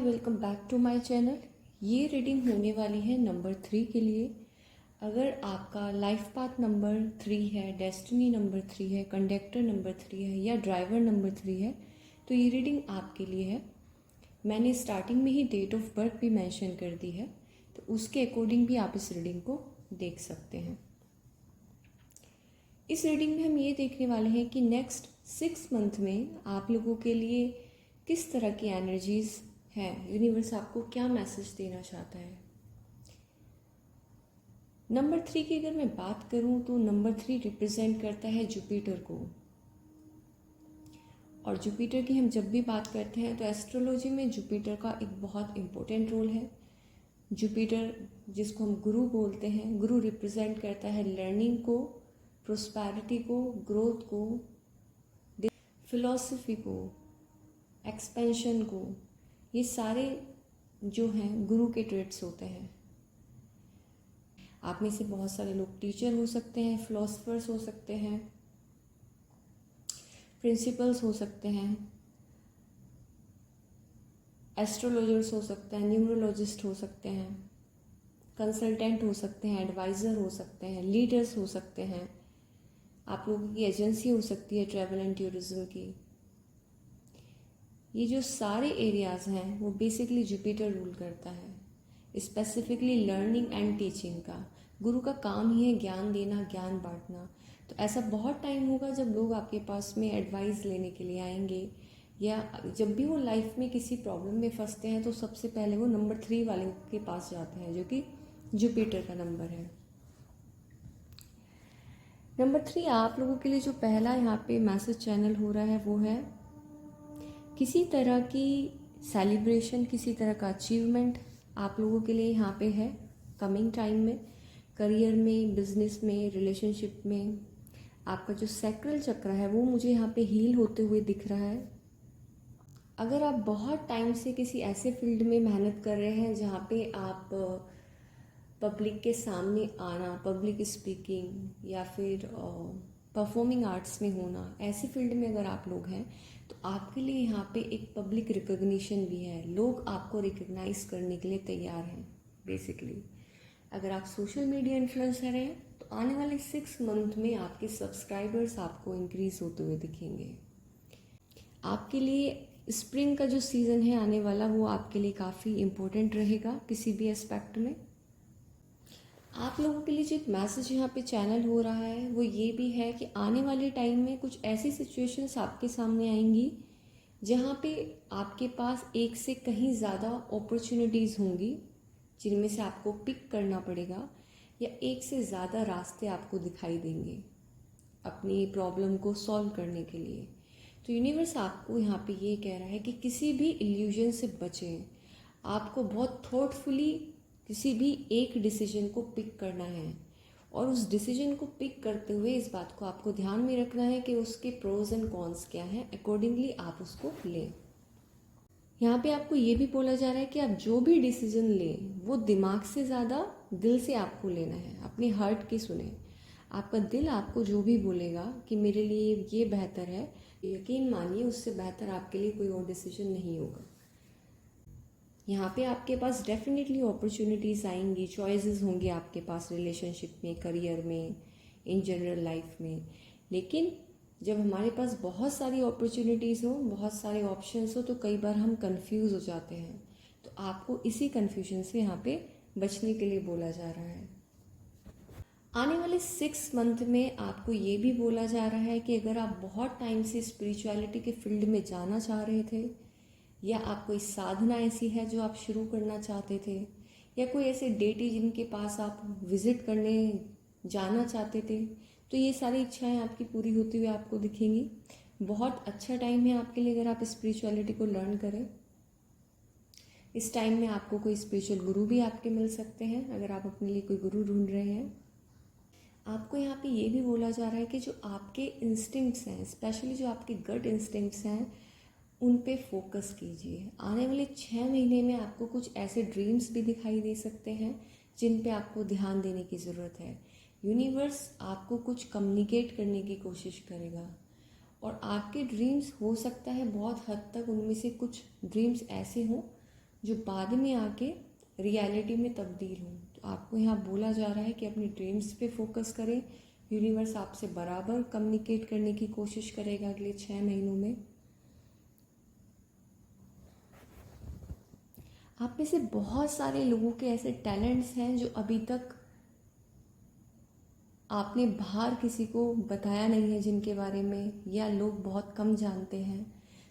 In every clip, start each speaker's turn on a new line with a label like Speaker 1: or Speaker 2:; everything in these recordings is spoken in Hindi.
Speaker 1: Welcome back to my channel. ये रीडिंग होने वाली है नंबर 3 के लिए। अगर आपका लाइफ पाथ नंबर 3 है, डेस्टिनी नंबर 3 है, कंडक्टर नंबर 3 है या ड्राइवर नंबर 3 है तो ये रीडिंग आपके लिए है। मैंने स्टार्टिंग में ही डेट ऑफ बर्थ भी मेंशन कर दी है, तो उसके अकॉर्डिंग भी आप इस रीडिंग को देख सकते हैं। इस रीडिंग में हम ये देखने वाले हैं कि नेक्स्ट 6 मंथ में आप लोगों के लिए किस तरह की एनर्जीज है, यूनिवर्स आपको क्या मैसेज देना चाहता है। नंबर 3 की अगर मैं बात करूं तो नंबर 3 रिप्रेजेंट करता है जुपिटर को। और जुपिटर की हम जब भी बात करते हैं तो एस्ट्रोलॉजी में जुपिटर का एक बहुत इम्पोर्टेंट रोल है। जुपिटर जिसको हम गुरु बोलते हैं, गुरु रिप्रेजेंट करता है लर्निंग को, प्रोस्पैरिटी को, ग्रोथ को, फिलॉसफी को, एक्सपेंशन को। ये सारे जो हैं गुरु के ट्रेट्स होते हैं। आप में से बहुत सारे लोग टीचर हो सकते हैं, फिलोसफर्स हो सकते हैं, प्रिंसिपल्स हो सकते हैं, एस्ट्रोलॉजर्स हो सकते हैं, न्यूमरोलॉजिस्ट हो सकते हैं, कंसल्टेंट हो सकते हैं, एडवाइज़र हो सकते हैं, लीडर्स हो सकते हैं। आप लोगों की एजेंसी हो सकती है ट्रैवल एंड टूरिज्म की। ये जो सारे एरियाज़ हैं वो बेसिकली जुपिटर रूल करता है, स्पेसिफिकली लर्निंग एंड टीचिंग का। गुरु का काम ही है ज्ञान देना, ज्ञान बांटना। तो ऐसा बहुत टाइम होगा जब लोग आपके पास में एडवाइस लेने के लिए आएंगे, या जब भी वो लाइफ में किसी प्रॉब्लम में फंसते हैं तो सबसे पहले वो नंबर 3 वाले के पास जाते हैं, जो कि जुपिटर का नंबर है। नंबर 3 आप लोगों के लिए जो पहला यहाँ पे मैसेज चैनल हो रहा है वो है किसी तरह की सेलिब्रेशन, किसी तरह का अचीवमेंट आप लोगों के लिए यहाँ पे है कमिंग टाइम में। करियर में, बिजनेस में, रिलेशनशिप में आपका जो सैक्रल चक्र है वो मुझे यहाँ पे हील होते हुए दिख रहा है। अगर आप बहुत टाइम से किसी ऐसे फील्ड में मेहनत कर रहे हैं जहाँ पे आप पब्लिक के सामने आना, पब्लिक स्पीकिंग या फिर परफॉर्मिंग आर्ट्स में होना, ऐसी फील्ड में अगर आप लोग हैं तो आपके लिए यहाँ पे एक पब्लिक रिकॉग्निशन भी है। लोग आपको रिकॉग्नाइज करने के लिए तैयार हैं बेसिकली। अगर आप सोशल मीडिया इन्फ्लुएंसर हैं तो आने वाले 6 मंथ में आपके सब्सक्राइबर्स आपको इंक्रीज होते हुए दिखेंगे। आपके लिए स्प्रिंग का जो सीज़न है आने वाला, वो आपके लिए काफ़ी इम्पोर्टेंट रहेगा किसी भी एस्पेक्ट में। आप लोगों के लिए जो एक मैसेज यहाँ पे चैनल हो रहा है वो ये भी है कि आने वाले टाइम में कुछ ऐसी सिचुएशंस आपके सामने आएंगी जहाँ पे आपके पास एक से कहीं ज़्यादा अपॉर्चुनिटीज़ होंगी जिनमें से आपको पिक करना पड़ेगा, या एक से ज़्यादा रास्ते आपको दिखाई देंगे अपनी प्रॉब्लम को सॉल्व करने के लिए। तो यूनिवर्स आपको यहाँ पे ये कह रहा है कि किसी भी इल्यूजन से बचें। आपको बहुत थॉटफुली किसी भी एक डिसीजन को पिक करना है, और उस डिसीजन को पिक करते हुए इस बात को आपको ध्यान में रखना है कि उसके प्रोज एंड कॉन्स क्या हैं, अकॉर्डिंगली आप उसको लें। यहाँ पे आपको ये भी बोला जा रहा है कि आप जो भी डिसीजन लें वो दिमाग से ज़्यादा दिल से आपको लेना है, अपने हार्ट की सुने। आपका दिल आपको जो भी बोलेगा कि मेरे लिए ये बेहतर है, यकीन मानिए उससे बेहतर आपके लिए कोई और डिसीजन नहीं होगा। यहाँ पे आपके पास डेफिनेटली अपॉर्चुनिटीज़ आएंगी, चॉइसेस होंगे आपके पास रिलेशनशिप में, करियर में, इन जनरल लाइफ में। लेकिन जब हमारे पास बहुत सारी अपॉर्चुनिटीज़ हो, बहुत सारे ऑप्शंस हो, तो कई बार हम कंफ्यूज हो जाते हैं। तो आपको इसी कन्फ्यूजन से यहाँ पे बचने के लिए बोला जा रहा है। आने वाले 6 मंथ में आपको ये भी बोला जा रहा है कि अगर आप बहुत टाइम से स्पिरिचुअलिटी के फील्ड में जाना चाह रहे थे, या आप कोई साधना ऐसी है जो आप शुरू करना चाहते थे, या कोई ऐसे डेटी जिनके पास आप विज़िट करने जाना चाहते थे, तो ये सारी इच्छाएं आपकी पूरी होती हुई आपको दिखेंगी। बहुत अच्छा टाइम है आपके लिए अगर आप स्पिरिचुअलिटी को लर्न करें। इस टाइम में आपको कोई स्पिरिचुअल गुरु भी आपके मिल सकते हैं अगर आप अपने लिए कोई गुरु ढूंढ रहे हैं। आपको यहाँ पे ये भी बोला जा रहा है कि जो आपके इंस्टिंक्ट्स हैं, स्पेशली जो आपके गट इंस्टिंक्ट्स हैं, उन पे फोकस कीजिए। आने वाले 6 महीने में आपको कुछ ऐसे ड्रीम्स भी दिखाई दे सकते हैं जिन पे आपको ध्यान देने की ज़रूरत है। यूनिवर्स आपको कुछ कम्युनिकेट करने की कोशिश करेगा, और आपके ड्रीम्स हो सकता है बहुत हद तक उनमें से कुछ ड्रीम्स ऐसे हों जो बाद में आके रियलिटी में तब्दील हों। तो आपको यहाँ बोला जा रहा है कि अपनी ड्रीम्स पे फोकस करें। यूनिवर्स आपसे बराबर कम्युनिकेट करने की कोशिश करेगा अगले 6 महीनों में। आप में से बहुत सारे लोगों के ऐसे टैलेंट्स हैं जो अभी तक आपने बाहर किसी को बताया नहीं है, जिनके बारे में या लोग बहुत कम जानते हैं।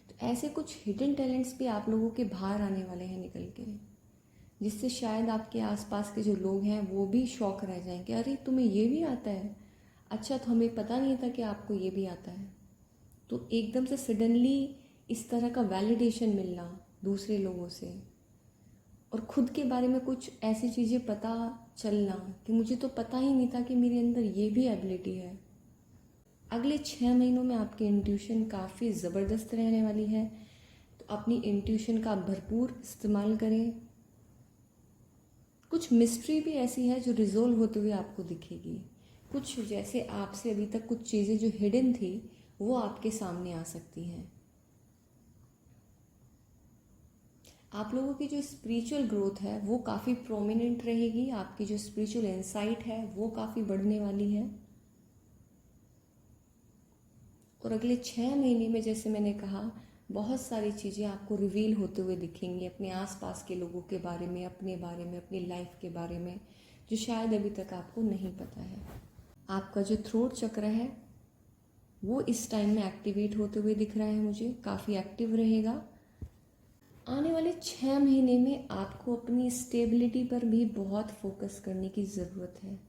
Speaker 1: तो ऐसे कुछ हिडन टैलेंट्स भी आप लोगों के बाहर आने वाले हैं निकल के, जिससे शायद आपके आसपास के जो लोग हैं वो भी शॉक रह जाएंगे, अरे तुम्हें ये भी आता है, अच्छा तो हमें पता नहीं था कि आपको ये भी आता है। तो एकदम से सडनली इस तरह का वैलिडेशन मिलना दूसरे लोगों से, और ख़ुद के बारे में कुछ ऐसी चीज़ें पता चलना कि मुझे तो पता ही नहीं था कि मेरे अंदर ये भी एबिलिटी है। अगले 6 महीनों में आपकी इंट्यूशन काफ़ी ज़बरदस्त रहने वाली है। तो अपनी इंट्यूशन का भरपूर इस्तेमाल करें। कुछ मिस्ट्री भी ऐसी है जो रिजोल्व होते हुए आपको दिखेगी। कुछ जैसे आपसे अभी तक कुछ चीज़ें जो हिडन थी वो आपके सामने आ सकती हैं। आप लोगों की जो स्पिरिचुअल ग्रोथ है वो काफ़ी प्रोमिनेंट रहेगी। आपकी जो स्पिरिचुअल इंसाइट है वो काफ़ी बढ़ने वाली है। और अगले 6 महीने में जैसे मैंने कहा, बहुत सारी चीज़ें आपको रिवील होते हुए दिखेंगी अपने आसपास के लोगों के बारे में, अपने बारे में, अपनी लाइफ के बारे में, जो शायद अभी तक आपको नहीं पता है। आपका जो थ्रोट चक्र है वो इस टाइम में एक्टिवेट होते हुए दिख रहा है, मुझे काफ़ी एक्टिव रहेगा। आने वाले 6 महीने में आपको अपनी स्टेबिलिटी पर भी बहुत फोकस करने की ज़रूरत है।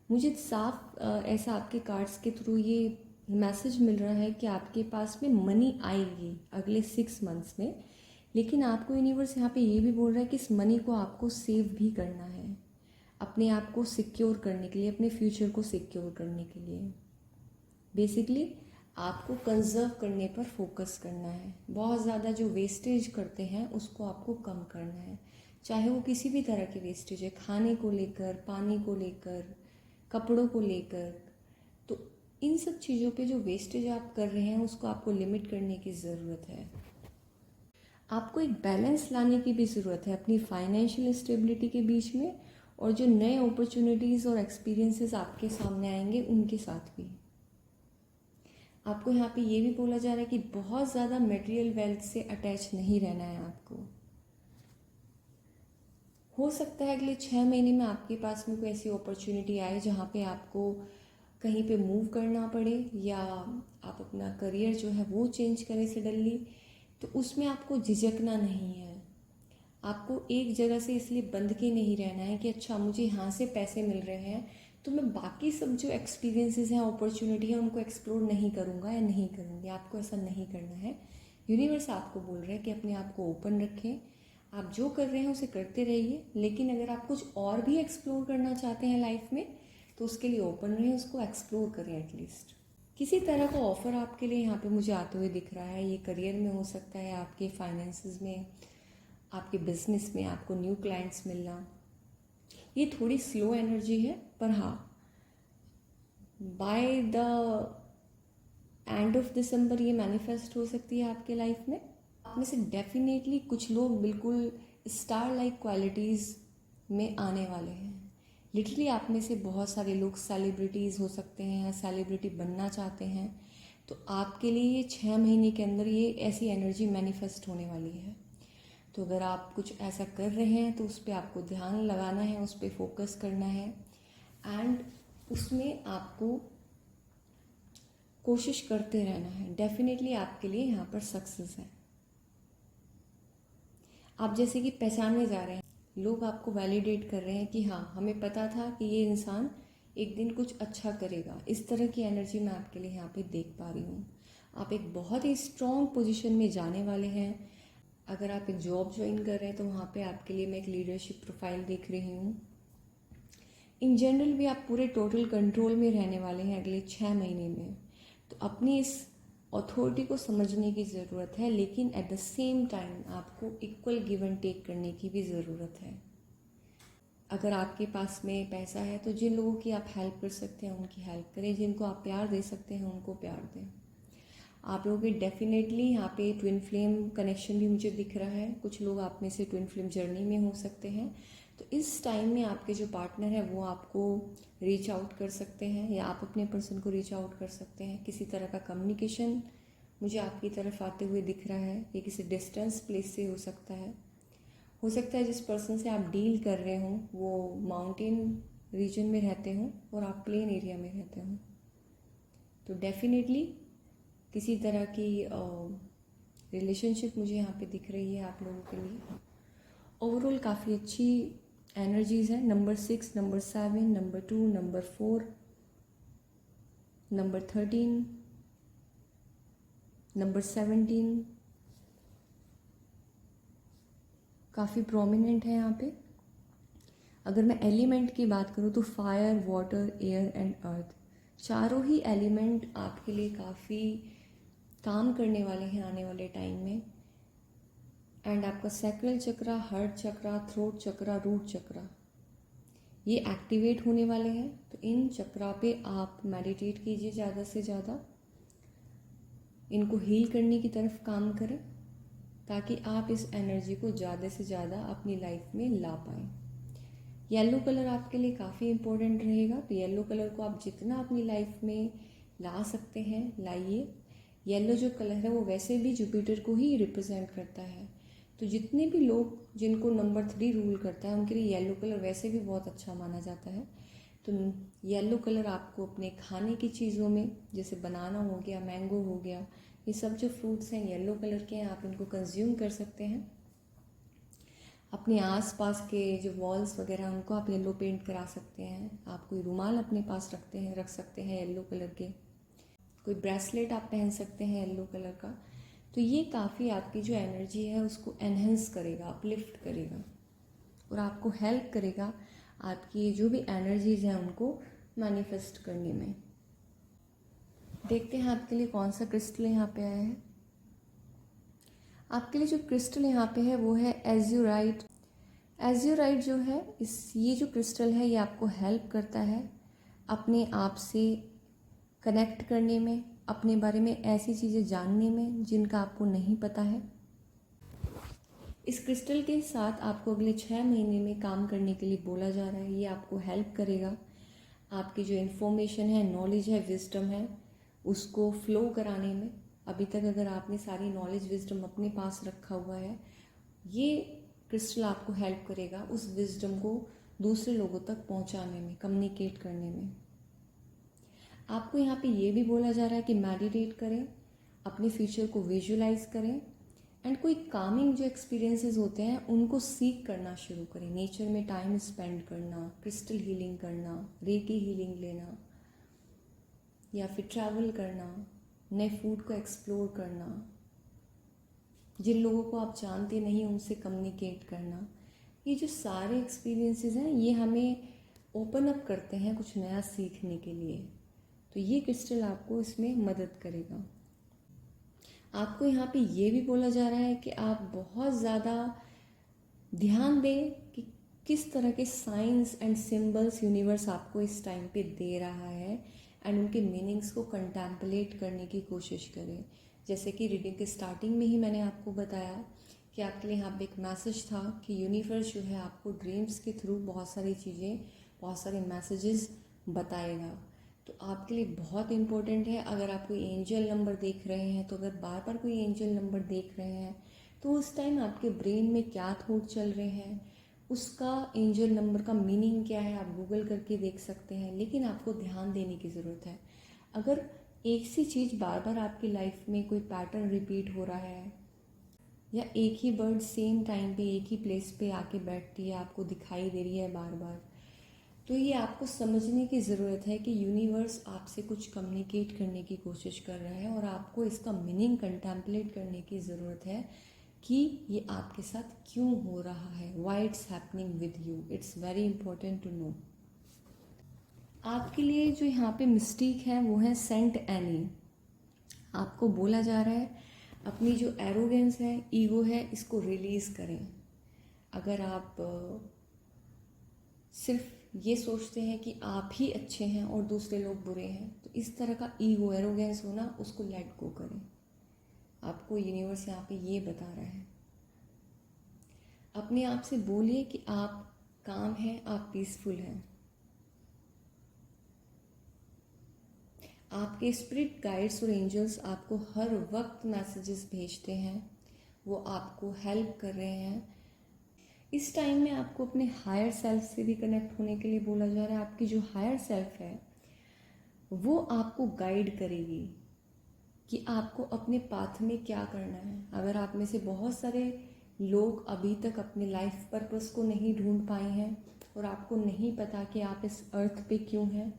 Speaker 1: मुझे साफ ऐसा आपके कार्ड्स के थ्रू ये मैसेज मिल रहा है कि आपके पास में मनी आएगी अगले 6 मंथ्स में। लेकिन आपको यूनिवर्स यहाँ पे ये भी बोल रहा है कि इस मनी को आपको सेव भी करना है, अपने आप को सिक्योर करने के लिए, अपने फ्यूचर को सिक्योर करने के लिए। बेसिकली आपको कंजर्व करने पर फोकस करना है। बहुत ज़्यादा जो वेस्टेज करते हैं उसको आपको कम करना है, चाहे वो किसी भी तरह की वेस्टेज है, खाने को लेकर, पानी को लेकर, कपड़ों को लेकर। तो इन सब चीज़ों पे जो वेस्टेज आप कर रहे हैं उसको आपको लिमिट करने की ज़रूरत है। आपको एक बैलेंस लाने की भी ज़रूरत है अपनी फाइनेंशियल स्टेबिलिटी के बीच में, और जो नए अपॉर्चुनिटीज़ और एक्सपीरियंसेस आपके सामने आएंगे उनके साथ भी। आपको यहाँ पे ये भी बोला जा रहा है कि बहुत ज़्यादा मटेरियल वेल्थ से अटैच नहीं रहना है आपको। हो सकता है अगले 6 महीने में आपके पास में कोई ऐसी अपॉर्चुनिटी आए जहाँ पे आपको कहीं पे मूव करना पड़े, या आप अपना करियर जो है वो चेंज करें सडनली। तो उसमें आपको झिझकना नहीं है। आपको एक जगह से इसलिए बंध के नहीं रहना है कि अच्छा मुझे यहाँ से पैसे मिल रहे हैं तो मैं बाकी सब जो एक्सपीरियंसेस हैं, अपॉर्चुनिटी है, उनको एक्सप्लोर नहीं करूँगा या नहीं करूँगी। आपको ऐसा नहीं करना है। यूनिवर्स आपको बोल रहा है कि अपने आप को ओपन रखें। आप जो कर रहे हैं उसे करते रहिए, लेकिन अगर आप कुछ और भी एक्सप्लोर करना चाहते हैं लाइफ में तो उसके लिए ओपन रहें, उसको एक्सप्लोर करें एटलीस्ट। किसी तरह का ऑफ़र आपके लिए यहाँ पे मुझे आते हुए दिख रहा है। ये करियर में हो सकता है, आपके फाइनेंसेस में, आपके बिजनेस में, आपको न्यू क्लाइंट्स मिलना। ये थोड़ी स्लो एनर्जी है, पर हाँ, by the end of December ये मैनिफेस्ट हो सकती है आपके लाइफ में। आप में से डेफिनेटली कुछ लोग बिल्कुल स्टार लाइक क्वालिटीज़ में आने वाले हैं। लिटरली आप में से बहुत सारे लोग सेलिब्रिटीज़ हो सकते हैं या सेलिब्रिटी बनना चाहते हैं। तो आपके लिए ये 6 महीने के अंदर ये ऐसी एनर्जी मैनिफेस्ट होने वाली है। तो अगर आप कुछ ऐसा कर रहे हैं तो उस पर आपको ध्यान लगाना है, उस पर फोकस करना है, एंड उसमें आपको कोशिश करते रहना है। डेफिनेटली आपके लिए यहाँ पर सक्सेस है। आप जैसे कि पहचानने जा रहे हैं, लोग आपको वैलिडेट कर रहे हैं कि हाँ, हमें पता था कि ये इंसान एक दिन कुछ अच्छा करेगा। इस तरह की एनर्जी मैं आपके लिए यहाँ पे देख पा रही हूँ। आप एक बहुत ही स्ट्रॉन्ग पोजीशन में जाने वाले हैं। अगर आप एक जॉब ज्वाइन कर रहे हैं तो वहाँ पे आपके लिए मैं एक लीडरशिप प्रोफाइल देख रही हूँ। इन जनरल भी आप पूरे टोटल कंट्रोल में रहने वाले हैं अगले 6 महीने में। तो अपनी इस अथॉरिटी को समझने की ज़रूरत है, लेकिन एट द सेम टाइम आपको इक्वल गिव एंड टेक करने की भी ज़रूरत है। अगर आपके पास में पैसा है तो जिन लोगों की आप हेल्प कर सकते हैं उनकी हेल्प करें, जिनको आप प्यार दे सकते हैं उनको प्यार दें। आप लोगों के डेफिनेटली यहाँ पे ट्विन फ्लेम कनेक्शन भी मुझे दिख रहा है। कुछ लोग आप में से ट्विन फ्लेम जर्नी में हो सकते हैं। तो इस टाइम में आपके जो पार्टनर है वो आपको रीच आउट कर सकते हैं या आप अपने पर्सन को रीच आउट कर सकते हैं। किसी तरह का कम्युनिकेशन मुझे आपकी तरफ आते हुए दिख रहा है। ये किसी डिस्टेंस प्लेस से हो सकता है। हो सकता है जिस पर्सन से आप डील कर रहे हों वो माउंटेन रीजन में रहते हों और आप प्लेन एरिया में रहते हों। तो डेफिनेटली किसी तरह की रिलेशनशिप मुझे यहाँ पे दिख रही है आप लोगों के लिए। ओवरऑल काफ़ी अच्छी एनर्जीज हैं। Number 6, number 7, number 2, number 4, number 13, number 17 काफ़ी प्रोमिनेंट है यहाँ पे। अगर मैं एलिमेंट की बात करूँ तो fire, water, air and earth, चारों ही एलिमेंट आपके लिए काफ़ी काम करने वाले हैं आने वाले टाइम में। एंड आपका सैक्रल चक्रा, हार्ट चक्रा, थ्रोट चक्रा, रूट चक्रा ये एक्टिवेट होने वाले हैं। तो इन चक्रा पे आप मेडिटेट कीजिए ज़्यादा से ज़्यादा, इनको हील करने की तरफ काम करें ताकि आप इस एनर्जी को ज़्यादा से ज़्यादा अपनी लाइफ में ला पाएँ। येलो कलर आपके लिए काफ़ी इम्पोर्टेंट रहेगा। तो येलो कलर को आप जितना अपनी लाइफ में ला सकते हैं लाइए। येलो जो कलर है वो वैसे भी जुपिटर को ही रिप्रेजेंट करता है। तो जितने भी लोग जिनको नंबर 3 रूल करता है उनके लिए येलो कलर वैसे भी बहुत अच्छा माना जाता है। तो येलो कलर आपको अपने खाने की चीज़ों में, जैसे बनाना हो गया, मैंगो हो गया, ये सब जो फ्रूट्स हैं येलो कलर के हैं, आप इनको कंज्यूम कर सकते हैं। अपने आसपास के जो वॉल्स वगैरह उनको आप येलो पेंट करा सकते हैं। आप कोई रुमाल अपने पास रख सकते हैं येलो कलर के। कोई ब्रेसलेट आप पहन सकते हैं येलो कलर का। तो ये काफ़ी आपकी जो एनर्जी है उसको एनहेंस करेगा, अपलिफ्ट करेगा और आपको हेल्प करेगा आपकी जो भी एनर्जीज़ हैं उनको मैनिफेस्ट करने में। देखते हैं आपके लिए कौन सा क्रिस्टल यहाँ पे आया है। आपके लिए जो क्रिस्टल यहाँ पे है वो है एज्यूराइट। एज्यूराइट जो है ये जो क्रिस्टल है ये आपको हेल्प करता है अपने आप से कनेक्ट करने में, अपने बारे में ऐसी चीज़ें जानने में जिनका आपको नहीं पता है। इस क्रिस्टल के साथ आपको अगले 6 महीने में काम करने के लिए बोला जा रहा है। ये आपको हेल्प करेगा आपकी जो इन्फॉर्मेशन है, नॉलेज है, विजडम है, उसको फ्लो कराने में। अभी तक अगर आपने सारी नॉलेज, विजडम अपने पास रखा हुआ है, ये क्रिस्टल आपको हेल्प करेगा उस विजडम को दूसरे लोगों तक पहुंचाने में, कम्युनिकेट करने में। आपको यहाँ पे ये भी बोला जा रहा है कि मेडिटेट करें, अपने फ्यूचर को विजुलाइज करें एंड कोई कामिंग जो एक्सपीरियंसेस होते हैं उनको सीख करना शुरू करें। नेचर में टाइम स्पेंड करना, क्रिस्टल हीलिंग करना, रेकी हीलिंग लेना या फिर ट्रैवल करना, नए फूड को एक्सप्लोर करना, जिन लोगों को आप जानते नहीं उनसे कम्युनिकेट करना। ये जो सारे एक्सपीरियंसेस हैं ये हमें ओपन अप करते हैं कुछ नया सीखने के लिए। तो ये क्रिस्टल आपको इसमें मदद करेगा। आपको यहाँ पे ये भी बोला जा रहा है कि आप बहुत ज़्यादा ध्यान दें कि किस तरह के साइंस एंड सिंबल्स यूनिवर्स आपको इस टाइम पे दे रहा है एंड उनके मीनिंग्स को कंटेम्पलेट करने की कोशिश करें। जैसे कि रीडिंग के स्टार्टिंग में ही मैंने आपको बताया कि आपके लिए यहाँ पे एक मैसेज था कि यूनिवर्स जो है आपको ड्रीम्स के थ्रू बहुत सारी चीज़ें, बहुत सारे मैसेजेस बताएगा। तो आपके लिए बहुत इम्पोर्टेंट है, अगर आप कोई एंजल नंबर देख रहे हैं, तो अगर बार बार कोई एंजल नंबर देख रहे हैं तो उस टाइम आपके ब्रेन में क्या थॉट चल रहे हैं, उसका एंजल नंबर का मीनिंग क्या है, आप गूगल करके देख सकते हैं। लेकिन आपको ध्यान देने की ज़रूरत है। अगर एक सी चीज़ बार बार आपकी लाइफ में कोई पैटर्न रिपीट हो रहा है या एक ही बर्ड सेम टाइम पे एक ही प्लेस पे आके बैठती है, आपको दिखाई दे रही है बार बार, तो ये आपको समझने की ज़रूरत है कि यूनिवर्स आपसे कुछ कम्युनिकेट करने की कोशिश कर रहा है और आपको इसका मीनिंग कंटेम्पलेट करने की ज़रूरत है कि ये आपके साथ क्यों हो रहा है, why it's happening with you. It's very important to know. आपके लिए जो यहाँ पे मिस्टेक है वो है सेंट एनी। आपको बोला जा रहा है अपनी जो एरोगेंस है, ईगो है, इसको रिलीज़ करें। अगर आप सिर्फ ये सोचते हैं कि आप ही अच्छे हैं और दूसरे लोग बुरे हैं, तो इस तरह का ईगो, एरोगेंस होना, उसको लेट गो करें। आपको यूनिवर्स यहाँ पे ये बता रहा है। अपने आप से बोलिए कि आप काम हैं, आप पीसफुल हैं। आपके स्पिरिट गाइड्स और एंजल्स आपको हर वक्त मैसेजेस भेजते हैं, वो आपको हेल्प कर रहे हैं। इस टाइम में आपको अपने हायर सेल्फ से भी कनेक्ट होने के लिए बोला जा रहा है। आपकी जो हायर सेल्फ है वो आपको गाइड करेगी कि आपको अपने पाथ में क्या करना है। अगर आप में से बहुत सारे लोग अभी तक अपने लाइफ पर्पस को नहीं ढूंढ पाए हैं और आपको नहीं पता कि आप इस अर्थ पे क्यों हैं,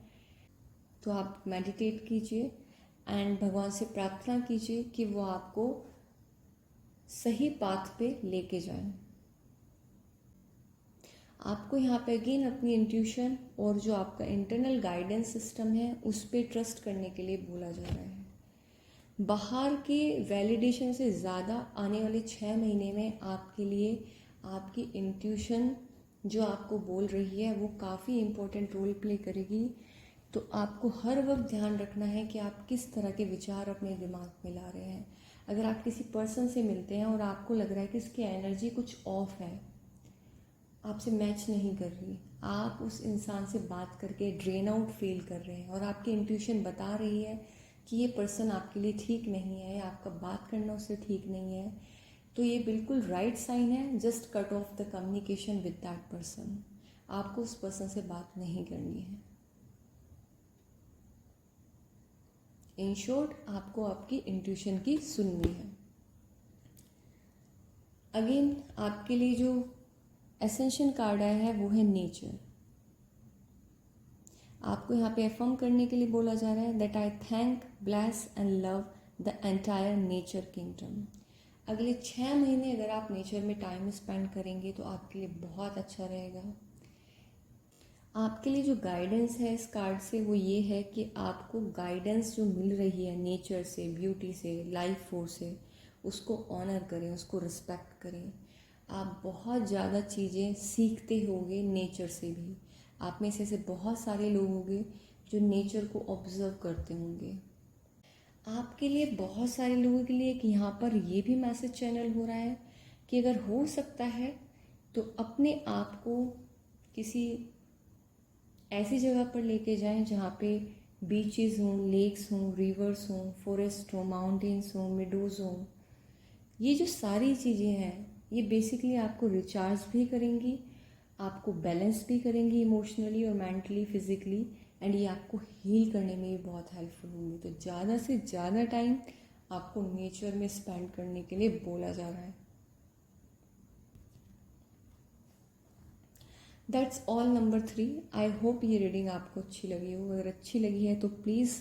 Speaker 1: तो आप मेडिटेट कीजिए एंड भगवान से प्रार्थना कीजिए कि वो आपको सही पाथ पे लेके जाएं। आपको यहाँ पे अगेन अपनी इंट्यूशन और जो आपका इंटरनल गाइडेंस सिस्टम है उस पर ट्रस्ट करने के लिए बोला जा रहा है। बाहर के वैलिडेशन से ज़्यादा आने वाले 6 महीने में आपके लिए आपकी इंट्यूशन जो आपको बोल रही है वो काफ़ी इम्पोर्टेंट रोल प्ले करेगी। तो आपको हर वक्त ध्यान रखना है कि आप किस तरह के विचार अपने दिमाग में ला रहे हैं। अगर आप किसी पर्सन से मिलते हैं और आपको लग रहा है कि इसकी एनर्जी कुछ ऑफ है, आपसे मैच नहीं कर रही, आप उस इंसान से बात करके ड्रेन आउट फील कर रहे हैं और आपकी इंट्यूशन बता रही है कि ये पर्सन आपके लिए ठीक नहीं है, आपका बात करना उससे ठीक नहीं है, तो ये बिल्कुल राइट साइन है। Just cut off the communication with that person. आपको उस पर्सन से बात नहीं करनी है। इन शॉर्ट, आपको आपकी इंट्यूशन की सुननी है। अगेन आपके लिए जो एसेंशियल कार्ड आया है वो है नेचर। आपको यहाँ पे अफर्म करने के लिए बोला जा रहा है that I thank, bless and love the entire nature kingdom. अगले 6 महीने अगर आप नेचर में टाइम स्पेंड करेंगे तो आपके लिए बहुत अच्छा रहेगा। आपके लिए जो गाइडेंस है इस कार्ड से वो ये है कि आपको गाइडेंस जो मिल रही है नेचर से, ब्यूटी से, लाइफ फोर्स से, उसको ऑनर करें, उसको रिस्पेक्ट करें। आप बहुत ज़्यादा चीज़ें सीखते होंगे नेचर से भी। आप में से ऐसे बहुत सारे लोग होंगे जो नेचर को ऑब्जर्व करते होंगे। आपके लिए बहुत सारे लोगों के लिए कि यहाँ पर ये भी मैसेज चैनल हो रहा है कि अगर हो सकता है तो अपने आप को किसी ऐसी जगह पर लेके जाएं जहाँ पे बीचेस हों, लेक्स हों, रिवर्स हों, फॉरेस्ट हों, माउंटेन्स हों, मिडोज हों। ये जो सारी चीज़ें हैं ये बेसिकली आपको रिचार्ज भी करेंगी, आपको बैलेंस भी करेंगी इमोशनली और मेंटली, फिजिकली, एंड ये आपको हील करने में भी बहुत हेल्पफुल होंगी। तो ज़्यादा से ज़्यादा टाइम आपको नेचर में स्पेंड करने के लिए बोला जा रहा है। That's all number 3। I hope ये रीडिंग आपको अच्छी लगी हो। अगर अच्छी लगी है तो please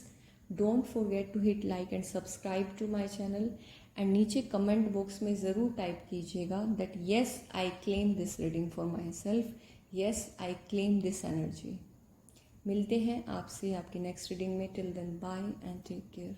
Speaker 1: don't forget to hit like and subscribe to my channel एंड नीचे कमेंट बॉक्स में ज़रूर टाइप कीजिएगा that yes I claim this reading for myself, yes I claim this energy. मिलते हैं आपसे आपकी नेक्स्ट रीडिंग में। Till then bye and take care.